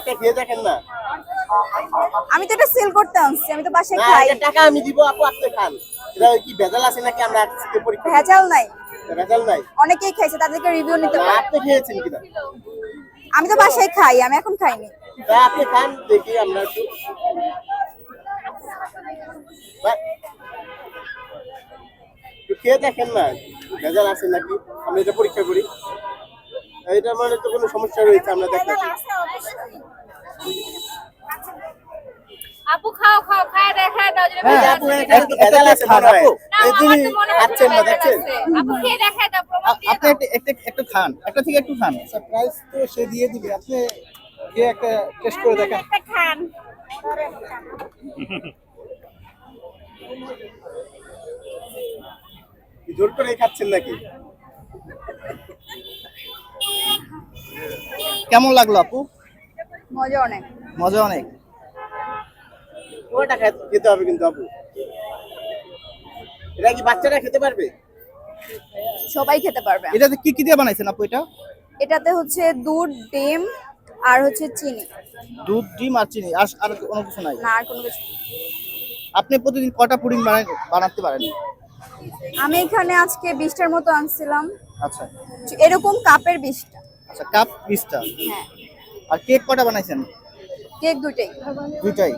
একটা খেয়ে দেখেন না। আমি তো এটা সেল করতে আনছি, আমি তো বাসায় না, খাই। এটা টাকা আমি দিব আপু, আপনি খান। এটা কি ভেজাল আছে নাকি আমরা আজকে পরীক্ষা করব? ভেজাল নাই, ভেজাল নাই। অনেকেই খাইছে, তাদেরকে রিভিউ নিতে না, পারে। আপনি খেয়েছেন কিনা? আমি তো বাসায় খাই, আমি এখন খাইনি। তা আপনি খান দেখি আমরা একটু। একটু খেয়ে দেখেন না ভেজাল আছে নাকি, আমরা এটা পরীক্ষা করি। এটা মানে তো কোনো সমস্যা রয়েছে আমরা দেখতেছি। আপু খাও খাও, খায় দেখায় দাও যদি এই যে ভেজাল আপু আছে। এখানে তো ভেজাল আছে মনে হয়। না, এই আমার তুমি তো মনে হচ্ছে খাচ্ছেন না, ভেজাল দেখছেন? আছে। আপু খেয়ে দেখায় দাও, প্রমাণ দিয়ে আপনি দাও। একটু খান, একটা থেকে একটু খান। সারপ্রাইজ তো সে দিয়ে দিবে, আপনি গিয়ে একটা টেস্ট করে দেখেন। একটা খান। জোর করে খাচ্ছেন নাকি? কেমন লাগলো আপু? মজা অনেক। মজা অনেক। ওটা খেতে হবে কিন্তু আপু। এটা কি বাচ্চারা খেতে পারবে? সবাই খেতে পারবে। এটাতে কি কি দিয়ে বানাইছেন আপু এটা? এটাতে হচ্ছে দুধ, ডিম আর হচ্ছে চিনি। দুধ, ডিম আর চিনি, আর আর কোনো কিছু নাই? না, আর কোনো কিছু। আপনি প্রতিদিন কয়টা পুডিং বানাতে পারেন? আমি এখানে আজকে 20টার মতো আনছিলাম। আচ্ছা এরকম কাপের 20টা। আচ্ছা, কাপ 20টা। হ্যাঁ, আর কেক কয়টা বানাইছেন? কেক দুইটাই। দুইটাই।